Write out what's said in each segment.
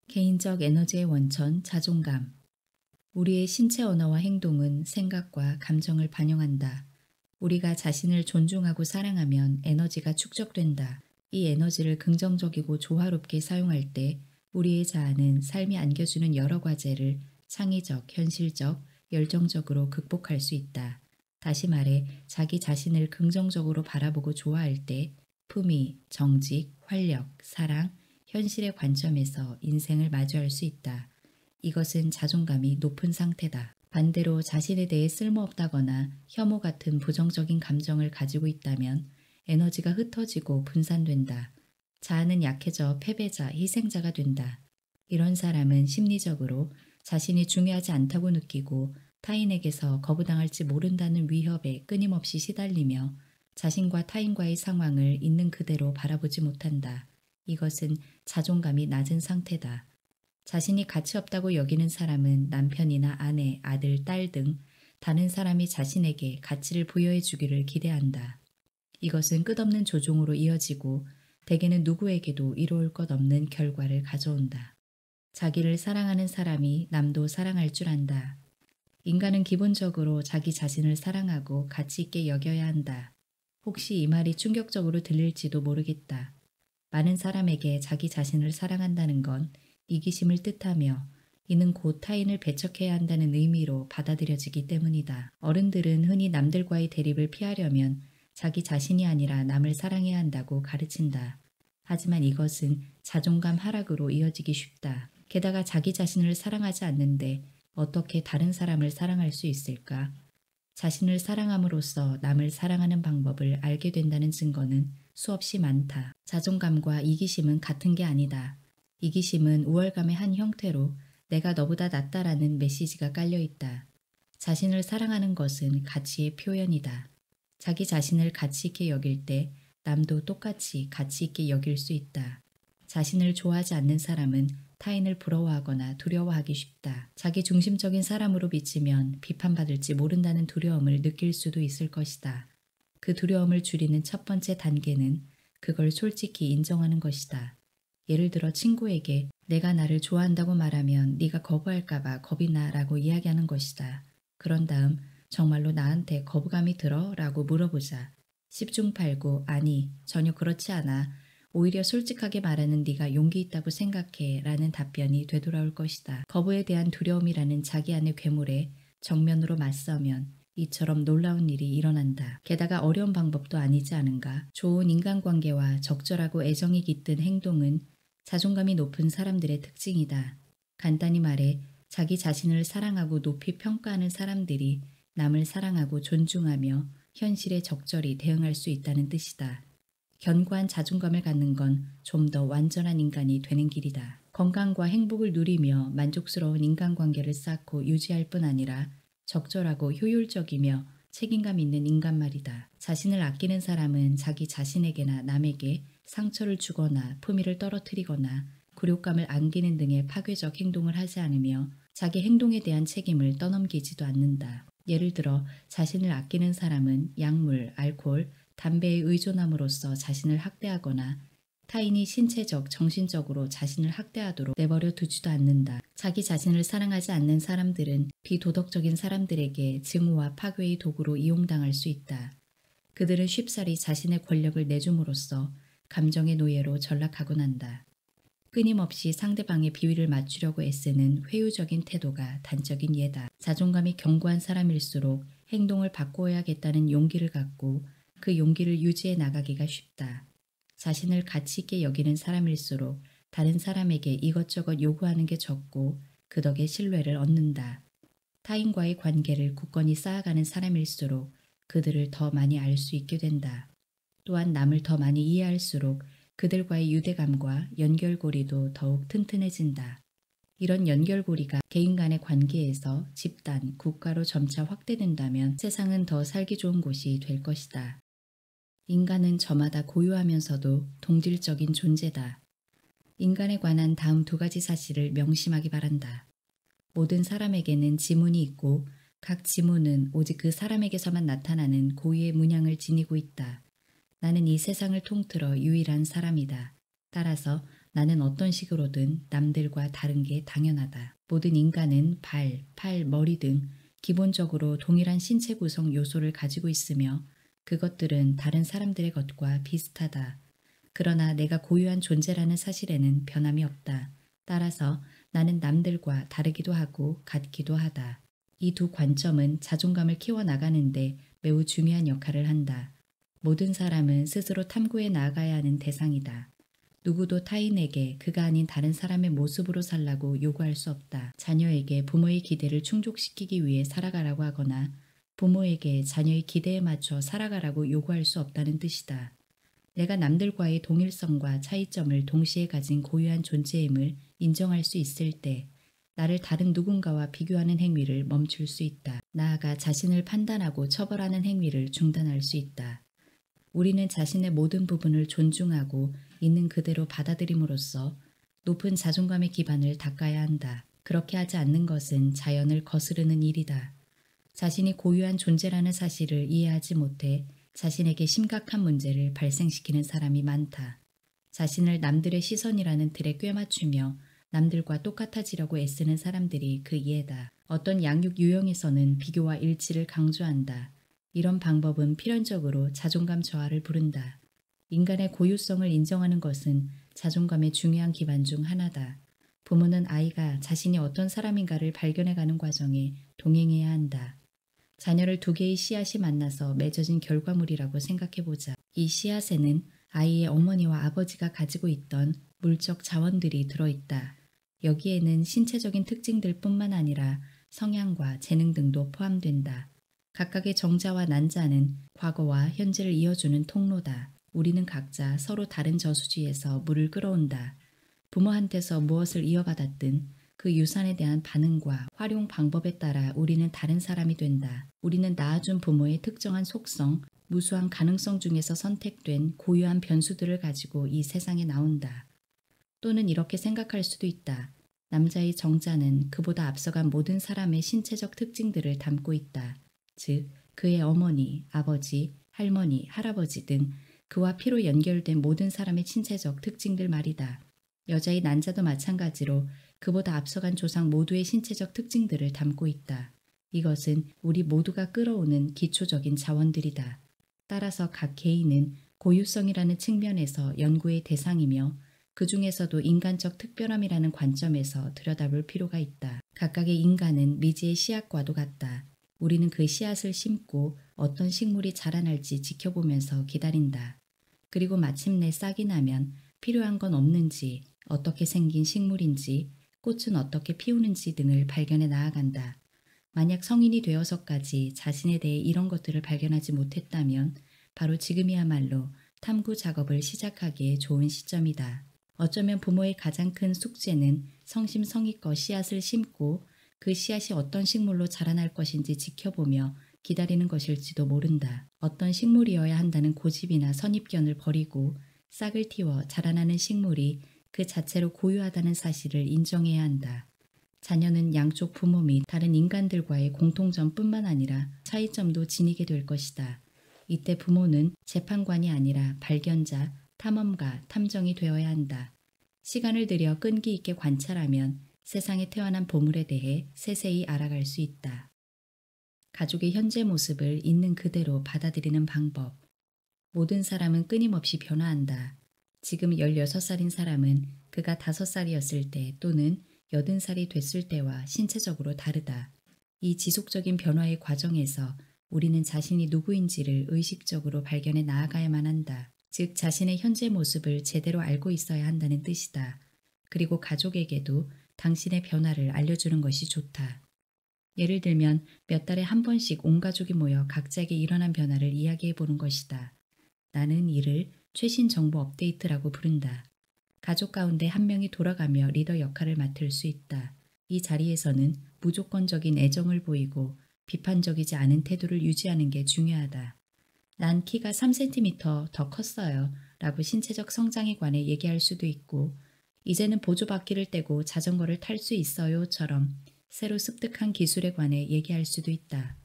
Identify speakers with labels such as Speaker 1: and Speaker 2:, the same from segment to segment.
Speaker 1: 개인적 에너지의 원천, 자존감. 우리의 신체 언어와 행동은 생각과 감정을 반영한다. 우리가 자신을 존중하고 사랑하면 에너지가 축적된다. 이 에너지를 긍정적이고 조화롭게 사용할 때 우리의 자아는 삶이 안겨주는 여러 과제를 창의적, 현실적, 열정적으로 극복할 수 있다. 다시 말해, 자기 자신을 긍정적으로 바라보고 좋아할 때 품위, 정직, 활력, 사랑, 현실의 관점에서 인생을 마주할 수 있다. 이것은 자존감이 높은 상태다. 반대로 자신에 대해 쓸모없다거나 혐오 같은 부정적인 감정을 가지고 있다면 에너지가 흩어지고 분산된다. 자아는 약해져 패배자, 희생자가 된다. 이런 사람은 심리적으로 자신이 중요하지 않다고 느끼고 타인에게서 거부당할지 모른다는 위협에 끊임없이 시달리며 자신과 타인과의 상황을 있는 그대로 바라보지 못한다. 이것은 자존감이 낮은 상태다. 자신이 가치 없다고 여기는 사람은 남편이나 아내, 아들, 딸 등 다른 사람이 자신에게 가치를 부여해 주기를 기대한다. 이것은 끝없는 조종으로 이어지고 대개는 누구에게도 이루을 것 없는 결과를 가져온다. 자기를 사랑하는 사람이 남도 사랑할 줄 안다. 인간은 기본적으로 자기 자신을 사랑하고 가치 있게 여겨야 한다. 혹시 이 말이 충격적으로 들릴지도 모르겠다. 많은 사람에게 자기 자신을 사랑한다는 건 이기심을 뜻하며 이는 곧 타인을 배척해야 한다는 의미로 받아들여지기 때문이다. 어른들은 흔히 남들과의 대립을 피하려면 자기 자신이 아니라 남을 사랑해야 한다고 가르친다. 하지만 이것은 자존감 하락으로 이어지기 쉽다. 게다가 자기 자신을 사랑하지 않는데 어떻게 다른 사람을 사랑할 수 있을까? 자신을 사랑함으로써 남을 사랑하는 방법을 알게 된다는 증거는 수없이 많다. 자존감과 이기심은 같은 게 아니다. 이기심은 우월감의 한 형태로 내가 너보다 낫다라는 메시지가 깔려 있다. 자신을 사랑하는 것은 가치의 표현이다. 자기 자신을 가치 있게 여길 때 남도 똑같이 가치 있게 여길 수 있다. 자신을 좋아하지 않는 사람은 타인을 부러워하거나 두려워하기 쉽다. 자기 중심적인 사람으로 비치면 비판받을지 모른다는 두려움을 느낄 수도 있을 것이다. 그 두려움을 줄이는 첫 번째 단계는 그걸 솔직히 인정하는 것이다. 예를 들어 친구에게 내가 나를 좋아한다고 말하면 네가 거부할까봐 겁이 나라고 이야기하는 것이다. 그런 다음 정말로 나한테 거부감이 들어? 라고 물어보자. 10중 8구 아니 전혀 그렇지 않아. 오히려 솔직하게 말하는 네가 용기 있다고 생각해 라는 답변이 되돌아올 것이다. 거부에 대한 두려움이라는 자기 안의 괴물에 정면으로 맞서면 이처럼 놀라운 일이 일어난다. 게다가 어려운 방법도 아니지 않은가. 좋은 인간관계와 적절하고 애정이 깃든 행동은 자존감이 높은 사람들의 특징이다. 간단히 말해 자기 자신을 사랑하고 높이 평가하는 사람들이 남을 사랑하고 존중하며 현실에 적절히 대응할 수 있다는 뜻이다. 견고한 자존감을 갖는 건 좀 더 완전한 인간이 되는 길이다. 건강과 행복을 누리며 만족스러운 인간관계를 쌓고 유지할 뿐 아니라 적절하고 효율적이며 책임감 있는 인간 말이다. 자신을 아끼는 사람은 자기 자신에게나 남에게 상처를 주거나 품위를 떨어뜨리거나 굴욕감을 안기는 등의 파괴적 행동을 하지 않으며 자기 행동에 대한 책임을 떠넘기지도 않는다. 예를 들어 자신을 아끼는 사람은 약물, 알코올, 담배에 의존함으로써 자신을 학대하거나 타인이 신체적, 정신적으로 자신을 학대하도록 내버려 두지도 않는다. 자기 자신을 사랑하지 않는 사람들은 비도덕적인 사람들에게 증오와 파괴의 도구로 이용당할 수 있다. 그들은 쉽사리 자신의 권력을 내줌으로써 감정의 노예로 전락하곤 한다. 끊임없이 상대방의 비위를 맞추려고 애쓰는 회유적인 태도가 단적인 예다. 자존감이 견고한 사람일수록 행동을 바꿔야겠다는 용기를 갖고 그 용기를 유지해 나가기가 쉽다. 자신을 가치 있게 여기는 사람일수록 다른 사람에게 이것저것 요구하는 게 적고 그 덕에 신뢰를 얻는다. 타인과의 관계를 굳건히 쌓아가는 사람일수록 그들을 더 많이 알 수 있게 된다. 또한 남을 더 많이 이해할수록 그들과의 유대감과 연결고리도 더욱 튼튼해진다. 이런 연결고리가 개인 간의 관계에서 집단, 국가로 점차 확대된다면 세상은 더 살기 좋은 곳이 될 것이다. 인간은 저마다 고유하면서도 동질적인 존재다. 인간에 관한 다음 두 가지 사실을 명심하기 바란다. 모든 사람에게는 지문이 있고 각 지문은 오직 그 사람에게서만 나타나는 고유의 문양을 지니고 있다. 나는 이 세상을 통틀어 유일한 사람이다. 따라서 나는 어떤 식으로든 남들과 다른 게 당연하다. 모든 인간은 발, 팔, 머리 등 기본적으로 동일한 신체 구성 요소를 가지고 있으며 그것들은 다른 사람들의 것과 비슷하다. 그러나 내가 고유한 존재라는 사실에는 변함이 없다. 따라서 나는 남들과 다르기도 하고 같기도 하다. 이 두 관점은 자존감을 키워나가는데 매우 중요한 역할을 한다. 모든 사람은 스스로 탐구해 나아가야 하는 대상이다. 누구도 타인에게 그가 아닌 다른 사람의 모습으로 살라고 요구할 수 없다. 자녀에게 부모의 기대를 충족시키기 위해 살아가라고 하거나 부모에게 자녀의 기대에 맞춰 살아가라고 요구할 수 없다는 뜻이다. 내가 남들과의 동일성과 차이점을 동시에 가진 고유한 존재임을 인정할 수 있을 때 나를 다른 누군가와 비교하는 행위를 멈출 수 있다. 나아가 자신을 판단하고 처벌하는 행위를 중단할 수 있다. 우리는 자신의 모든 부분을 존중하고 있는 그대로 받아들임으로써 높은 자존감의 기반을 닦아야 한다. 그렇게 하지 않는 것은 자연을 거스르는 일이다. 자신이 고유한 존재라는 사실을 이해하지 못해 자신에게 심각한 문제를 발생시키는 사람이 많다. 자신을 남들의 시선이라는 틀에 꿰맞추며 남들과 똑같아지려고 애쓰는 사람들이 그 이해다. 어떤 양육 유형에서는 비교와 일치를 강조한다. 이런 방법은 필연적으로 자존감 저하를 부른다. 인간의 고유성을 인정하는 것은 자존감의 중요한 기반 중 하나다. 부모는 아이가 자신이 어떤 사람인가를 발견해가는 과정에 동행해야 한다. 자녀를 두 개의 씨앗이 만나서 맺어진 결과물이라고 생각해보자. 이 씨앗에는 아이의 어머니와 아버지가 가지고 있던 물적 자원들이 들어있다. 여기에는 신체적인 특징들 뿐만 아니라 성향과 재능 등도 포함된다. 각각의 정자와 난자는 과거와 현재를 이어주는 통로다. 우리는 각자 서로 다른 저수지에서 물을 끌어온다. 부모한테서 무엇을 이어받았든 그 유산에 대한 반응과 활용 방법에 따라 우리는 다른 사람이 된다. 우리는 낳아준 부모의 특정한 속성, 무수한 가능성 중에서 선택된 고유한 변수들을 가지고 이 세상에 나온다. 또는 이렇게 생각할 수도 있다. 남자의 정자는 그보다 앞서간 모든 사람의 신체적 특징들을 담고 있다. 즉, 그의 어머니, 아버지, 할머니, 할아버지 등 그와 피로 연결된 모든 사람의 신체적 특징들 말이다. 여자의 난자도 마찬가지로 그보다 앞서간 조상 모두의 신체적 특징들을 담고 있다. 이것은 우리 모두가 끌어오는 기초적인 자원들이다. 따라서 각 개인은 고유성이라는 측면에서 연구의 대상이며 그 중에서도 인간적 특별함이라는 관점에서 들여다볼 필요가 있다. 각각의 인간은 미지의 씨앗과도 같다. 우리는 그 씨앗을 심고 어떤 식물이 자라날지 지켜보면서 기다린다. 그리고 마침내 싹이 나면 필요한 건 없는지, 어떻게 생긴 식물인지, 꽃은 어떻게 피우는지 등을 발견해 나아간다. 만약 성인이 되어서까지 자신에 대해 이런 것들을 발견하지 못했다면 바로 지금이야말로 탐구 작업을 시작하기에 좋은 시점이다. 어쩌면 부모의 가장 큰 숙제는 성심성의껏 씨앗을 심고 그 씨앗이 어떤 식물로 자라날 것인지 지켜보며 기다리는 것일지도 모른다. 어떤 식물이어야 한다는 고집이나 선입견을 버리고 싹을 틔워 자라나는 식물이 그 자체로 고유하다는 사실을 인정해야 한다. 자녀는 양쪽 부모 및 다른 인간들과의 공통점뿐만 아니라 차이점도 지니게 될 것이다. 이때 부모는 재판관이 아니라 발견자, 탐험가, 탐정이 되어야 한다. 시간을 들여 끈기 있게 관찰하면 세상에 태어난 보물에 대해 세세히 알아갈 수 있다. 가족의 현재 모습을 있는 그대로 받아들이는 방법. 모든 사람은 끊임없이 변화한다. 지금 16살인 사람은 그가 5살이었을 때 또는 80살이 됐을 때와 신체적으로 다르다. 이 지속적인 변화의 과정에서 우리는 자신이 누구인지를 의식적으로 발견해 나아가야만 한다. 즉 자신의 현재 모습을 제대로 알고 있어야 한다는 뜻이다. 그리고 가족에게도 당신의 변화를 알려주는 것이 좋다. 예를 들면 몇 달에 한 번씩 온 가족이 모여 각자에게 일어난 변화를 이야기해 보는 것이다. 나는 이를 최신 정보 업데이트라고 부른다. 가족 가운데 한 명이 돌아가며 리더 역할을 맡을 수 있다. 이 자리에서는 무조건적인 애정을 보이고 비판적이지 않은 태도를 유지하는 게 중요하다. 난 키가 3cm 더 컸어요 라고 신체적 성장에 관해 얘기할 수도 있고 이제는 보조바퀴를 떼고 자전거를 탈 수 있어요처럼 새로 습득한 기술에 관해 얘기할 수도 있다.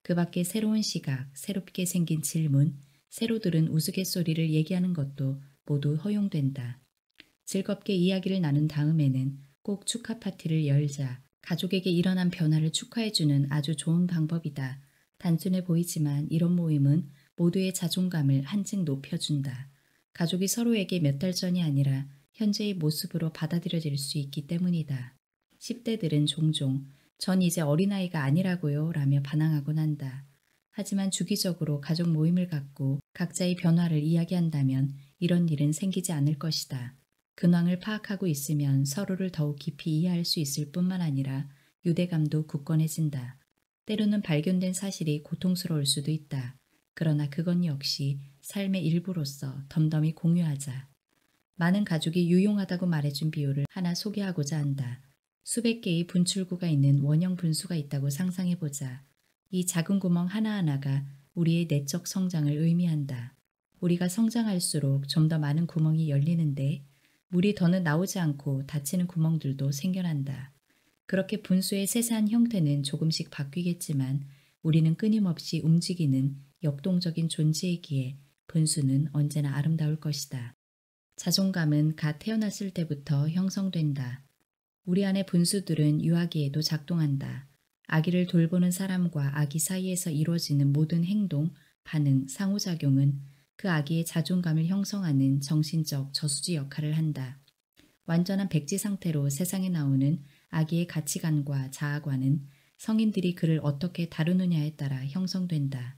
Speaker 1: 그 밖에 새로운 시각, 새롭게 생긴 질문, 새로 들은 우스갯소리를 얘기하는 것도 모두 허용된다. 즐겁게 이야기를 나눈 다음에는 꼭 축하 파티를 열자. 가족에게 일어난 변화를 축하해주는 아주 좋은 방법이다. 단순해 보이지만 이런 모임은 모두의 자존감을 한층 높여준다. 가족이 서로에게 몇 달 전이 아니라 현재의 모습으로 받아들여질 수 있기 때문이다. 10대들은 종종 전 이제 어린아이가 아니라고요 라며 반항하곤 한다. 하지만 주기적으로 가족 모임을 갖고 각자의 변화를 이야기한다면 이런 일은 생기지 않을 것이다. 근황을 파악하고 있으면 서로를 더욱 깊이 이해할 수 있을 뿐만 아니라 유대감도 굳건해진다. 때로는 발견된 사실이 고통스러울 수도 있다. 그러나 그건 역시 삶의 일부로서 덤덤히 공유하자. 많은 가족이 유용하다고 말해준 비유를 하나 소개하고자 한다. 수백 개의 분출구가 있는 원형 분수가 있다고 상상해보자. 이 작은 구멍 하나하나가 우리의 내적 성장을 의미한다. 우리가 성장할수록 좀 더 많은 구멍이 열리는데 물이 더는 나오지 않고 닫히는 구멍들도 생겨난다. 그렇게 분수의 세세한 형태는 조금씩 바뀌겠지만 우리는 끊임없이 움직이는 역동적인 존재이기에 분수는 언제나 아름다울 것이다. 자존감은 갓 태어났을 때부터 형성된다. 우리 안의 분수들은 유아기에도 작동한다. 아기를 돌보는 사람과 아기 사이에서 이루어지는 모든 행동, 반응, 상호작용은 그 아기의 자존감을 형성하는 정신적 저수지 역할을 한다. 완전한 백지 상태로 세상에 나오는 아기의 가치관과 자아관은 성인들이 그를 어떻게 다루느냐에 따라 형성된다.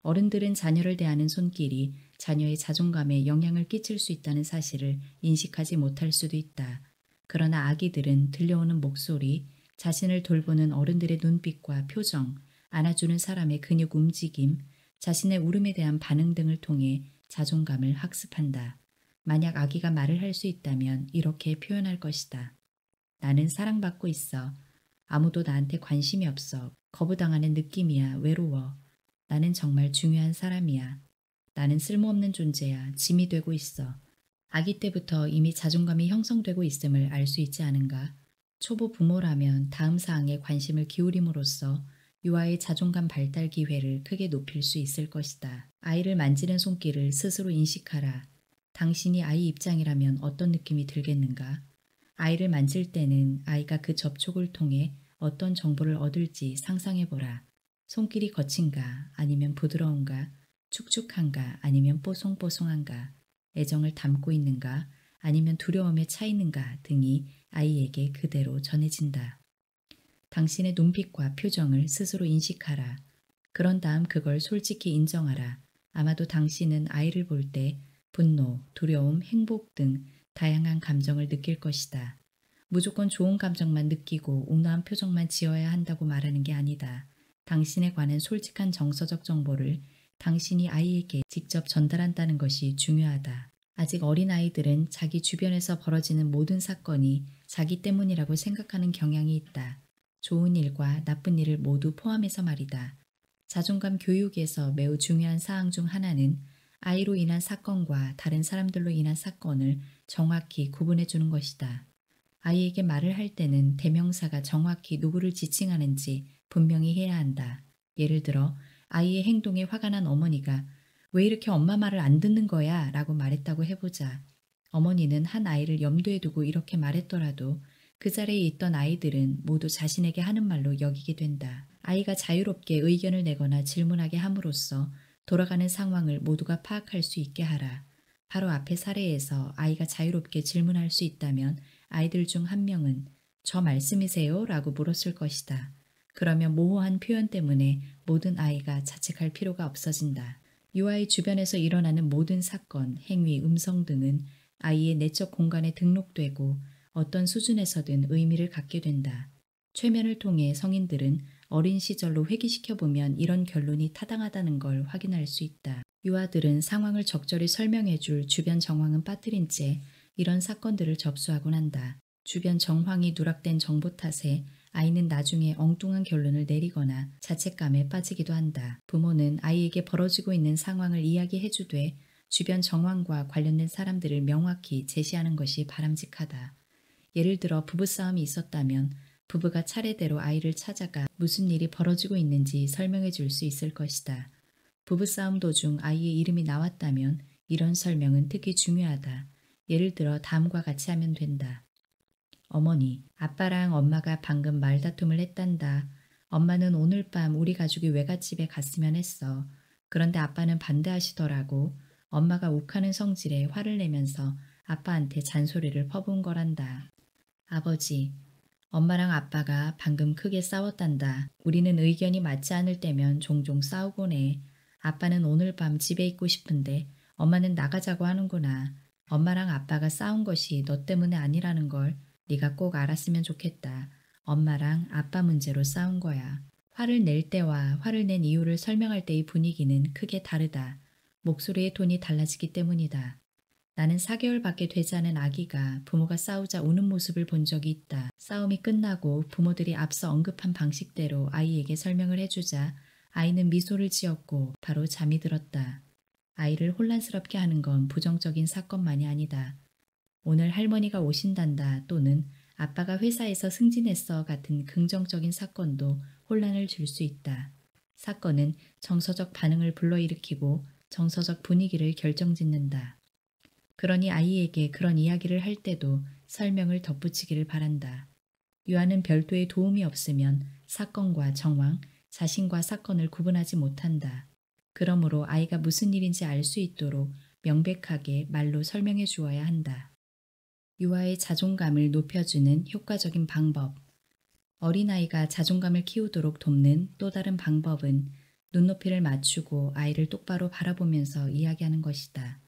Speaker 1: 어른들은 자녀를 대하는 손길이 자녀의 자존감에 영향을 끼칠 수 있다는 사실을 인식하지 못할 수도 있다. 그러나 아기들은 들려오는 목소리, 자신을 돌보는 어른들의 눈빛과 표정, 안아주는 사람의 근육 움직임, 자신의 울음에 대한 반응 등을 통해 자존감을 학습한다. 만약 아기가 말을 할 수 있다면 이렇게 표현할 것이다. 나는 사랑받고 있어. 아무도 나한테 관심이 없어. 거부당하는 느낌이야. 외로워. 나는 정말 중요한 사람이야. 나는 쓸모없는 존재야. 짐이 되고 있어. 아기 때부터 이미 자존감이 형성되고 있음을 알 수 있지 않은가? 초보 부모라면 다음 사항에 관심을 기울임으로써 유아의 자존감 발달 기회를 크게 높일 수 있을 것이다. 아이를 만지는 손길을 스스로 인식하라. 당신이 아이 입장이라면 어떤 느낌이 들겠는가? 아이를 만질 때는 아이가 그 접촉을 통해 어떤 정보를 얻을지 상상해보라. 손길이 거친가 아니면 부드러운가? 축축한가 아니면 뽀송뽀송한가? 애정을 담고 있는가 아니면 두려움에 차 있는가 등이 아이에게 그대로 전해진다. 당신의 눈빛과 표정을 스스로 인식하라. 그런 다음 그걸 솔직히 인정하라. 아마도 당신은 아이를 볼 때 분노, 두려움, 행복 등 다양한 감정을 느낄 것이다. 무조건 좋은 감정만 느끼고 온화한 표정만 지어야 한다고 말하는 게 아니다. 당신에 관한 솔직한 정서적 정보를 당신이 아이에게 직접 전달한다는 것이 중요하다. 아직 어린아이들은 자기 주변에서 벌어지는 모든 사건이 자기 때문이라고 생각하는 경향이 있다. 좋은 일과 나쁜 일을 모두 포함해서 말이다. 자존감 교육에서 매우 중요한 사항 중 하나는 아이로 인한 사건과 다른 사람들로 인한 사건을 정확히 구분해 주는 것이다. 아이에게 말을 할 때는 대명사가 정확히 누구를 지칭하는지 분명히 해야 한다. 예를 들어 아이의 행동에 화가 난 어머니가 왜 이렇게 엄마 말을 안 듣는 거야? 라고 말했다고 해보자. 어머니는 한 아이를 염두에 두고 이렇게 말했더라도 그 자리에 있던 아이들은 모두 자신에게 하는 말로 여기게 된다. 아이가 자유롭게 의견을 내거나 질문하게 함으로써 돌아가는 상황을 모두가 파악할 수 있게 하라. 바로 앞의 사례에서 아이가 자유롭게 질문할 수 있다면 아이들 중 한 명은 저 말씀이세요? 라고 물었을 것이다. 그러면 모호한 표현 때문에 모든 아이가 자책할 필요가 없어진다. 유아의 주변에서 일어나는 모든 사건, 행위, 음성 등은 아이의 내적 공간에 등록되고 어떤 수준에서든 의미를 갖게 된다. 최면을 통해 성인들은 어린 시절로 회귀시켜보면 이런 결론이 타당하다는 걸 확인할 수 있다. 유아들은 상황을 적절히 설명해줄 주변 정황은 빠뜨린 채 이런 사건들을 접수하곤 한다. 주변 정황이 누락된 정보 탓에 아이는 나중에 엉뚱한 결론을 내리거나 자책감에 빠지기도 한다. 부모는 아이에게 벌어지고 있는 상황을 이야기해주되 주변 정황과 관련된 사람들을 명확히 제시하는 것이 바람직하다. 예를 들어 부부싸움이 있었다면 부부가 차례대로 아이를 찾아가 무슨 일이 벌어지고 있는지 설명해 줄 수 있을 것이다. 부부싸움 도중 아이의 이름이 나왔다면 이런 설명은 특히 중요하다. 예를 들어 다음과 같이 하면 된다. 어머니, 아빠랑 엄마가 방금 말다툼을 했단다. 엄마는 오늘 밤 우리 가족이 외갓집에 갔으면 했어. 그런데 아빠는 반대하시더라고. 엄마가 욱하는 성질에 화를 내면서 아빠한테 잔소리를 퍼부은 거란다. 아버지, 엄마랑 아빠가 방금 크게 싸웠단다. 우리는 의견이 맞지 않을 때면 종종 싸우곤 해. 아빠는 오늘 밤 집에 있고 싶은데 엄마는 나가자고 하는구나. 엄마랑 아빠가 싸운 것이 너 때문에 아니라는 걸 네가 꼭 알았으면 좋겠다. 엄마랑 아빠 문제로 싸운 거야. 화를 낼 때와 화를 낸 이유를 설명할 때의 분위기는 크게 다르다. 목소리의 톤이 달라지기 때문이다. 나는 4개월밖에 되지 않은 아기가 부모가 싸우자 우는 모습을 본 적이 있다. 싸움이 끝나고 부모들이 앞서 언급한 방식대로 아이에게 설명을 해주자 아이는 미소를 지었고 바로 잠이 들었다. 아이를 혼란스럽게 하는 건 부정적인 사건만이 아니다. 오늘 할머니가 오신단다 또는 아빠가 회사에서 승진했어 같은 긍정적인 사건도 혼란을 줄 수 있다. 사건은 정서적 반응을 불러일으키고 정서적 분위기를 결정짓는다. 그러니 아이에게 그런 이야기를 할 때도 설명을 덧붙이기를 바란다. 유아는 별도의 도움이 없으면 사건과 정황, 자신과 사건을 구분하지 못한다. 그러므로 아이가 무슨 일인지 알 수 있도록 명백하게 말로 설명해 주어야 한다. 유아의 자존감을 높여주는 효과적인 방법. 어린아이가 자존감을 키우도록 돕는 또 다른 방법은 눈높이를 맞추고 아이를 똑바로 바라보면서 이야기하는 것이다.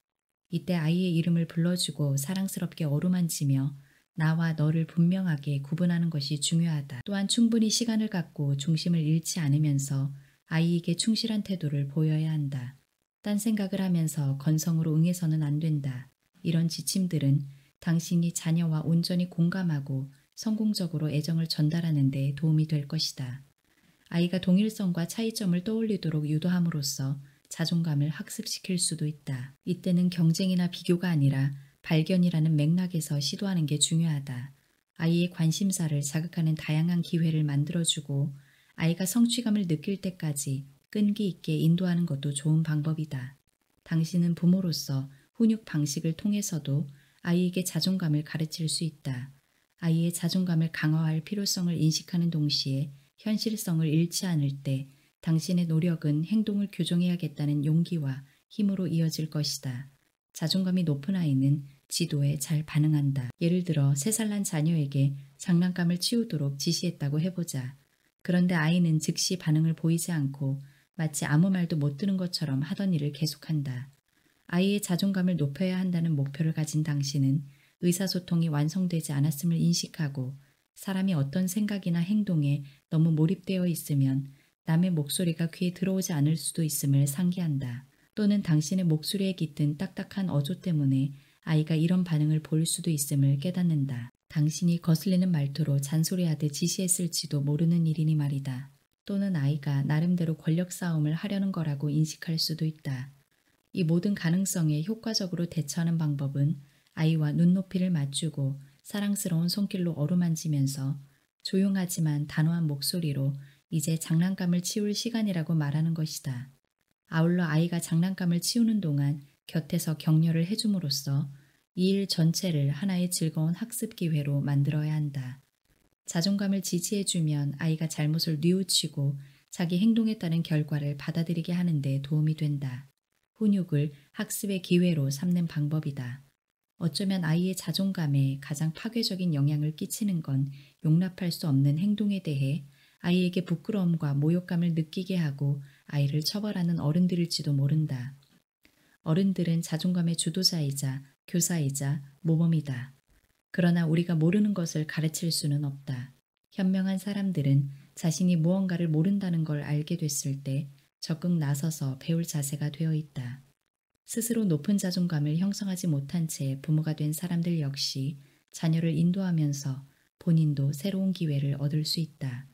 Speaker 1: 이때 아이의 이름을 불러주고 사랑스럽게 어루만지며 나와 너를 분명하게 구분하는 것이 중요하다. 또한 충분히 시간을 갖고 중심을 잃지 않으면서 아이에게 충실한 태도를 보여야 한다. 딴 생각을 하면서 건성으로 응해서는 안 된다. 이런 지침들은 당신이 자녀와 온전히 공감하고 성공적으로 애정을 전달하는 데 도움이 될 것이다. 아이가 동일성과 차이점을 떠올리도록 유도함으로써 자존감을 학습시킬 수도 있다. 이때는 경쟁이나 비교가 아니라 발견이라는 맥락에서 시도하는 게 중요하다. 아이의 관심사를 자극하는 다양한 기회를 만들어주고 아이가 성취감을 느낄 때까지 끈기 있게 인도하는 것도 좋은 방법이다. 당신은 부모로서 훈육 방식을 통해서도 아이에게 자존감을 가르칠 수 있다. 아이의 자존감을 강화할 필요성을 인식하는 동시에 현실성을 잃지 않을 때 당신의 노력은 행동을 교정해야겠다는 용기와 힘으로 이어질 것이다. 자존감이 높은 아이는 지도에 잘 반응한다. 예를 들어 3살 난 자녀에게 장난감을 치우도록 지시했다고 해보자. 그런데 아이는 즉시 반응을 보이지 않고 마치 아무 말도 못 들은 것처럼 하던 일을 계속한다. 아이의 자존감을 높여야 한다는 목표를 가진 당신은 의사소통이 완성되지 않았음을 인식하고 사람이 어떤 생각이나 행동에 너무 몰입되어 있으면 남의 목소리가 귀에 들어오지 않을 수도 있음을 상기한다. 또는 당신의 목소리에 깃든 딱딱한 어조 때문에 아이가 이런 반응을 보일 수도 있음을 깨닫는다. 당신이 거슬리는 말투로 잔소리하듯 지시했을지도 모르는 일이니 말이다. 또는 아이가 나름대로 권력 싸움을 하려는 거라고 인식할 수도 있다. 이 모든 가능성에 효과적으로 대처하는 방법은 아이와 눈높이를 맞추고 사랑스러운 손길로 어루만지면서 조용하지만 단호한 목소리로 이제 장난감을 치울 시간이라고 말하는 것이다. 아울러 아이가 장난감을 치우는 동안 곁에서 격려를 해줌으로써 이 일 전체를 하나의 즐거운 학습 기회로 만들어야 한다. 자존감을 지지해주면 아이가 잘못을 뉘우치고 자기 행동에 따른 결과를 받아들이게 하는 데 도움이 된다. 훈육을 학습의 기회로 삼는 방법이다. 어쩌면 아이의 자존감에 가장 파괴적인 영향을 끼치는 건 용납할 수 없는 행동에 대해 아이에게 부끄러움과 모욕감을 느끼게 하고 아이를 처벌하는 어른들일지도 모른다. 어른들은 자존감의 주도자이자 교사이자 모범이다. 그러나 우리가 모르는 것을 가르칠 수는 없다. 현명한 사람들은 자신이 무언가를 모른다는 걸 알게 됐을 때 적극 나서서 배울 자세가 되어 있다. 스스로 높은 자존감을 형성하지 못한 채 부모가 된 사람들 역시 자녀를 인도하면서 본인도 새로운 기회를 얻을 수 있다.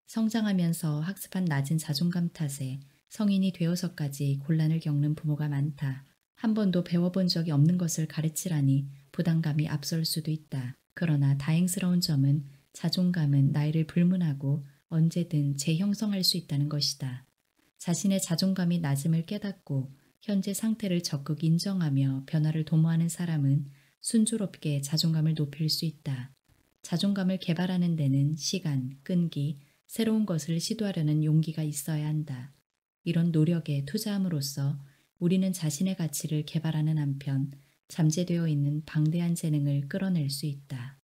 Speaker 1: 성장하면서 학습한 낮은 자존감 탓에 성인이 되어서까지 곤란을 겪는 부모가 많다. 한 번도 배워본 적이 없는 것을 가르치라니 부담감이 앞설 수도 있다. 그러나 다행스러운 점은 자존감은 나이를 불문하고 언제든 재형성할 수 있다는 것이다. 자신의 자존감이 낮음을 깨닫고 현재 상태를 적극 인정하며 변화를 도모하는 사람은 순조롭게 자존감을 높일 수 있다. 자존감을 개발하는 데는 시간, 끈기, 새로운 것을 시도하려는 용기가 있어야 한다. 이런 노력에 투자함으로써 우리는 자신의 가치를 개발하는 한편 잠재되어 있는 방대한 재능을 끌어낼 수 있다.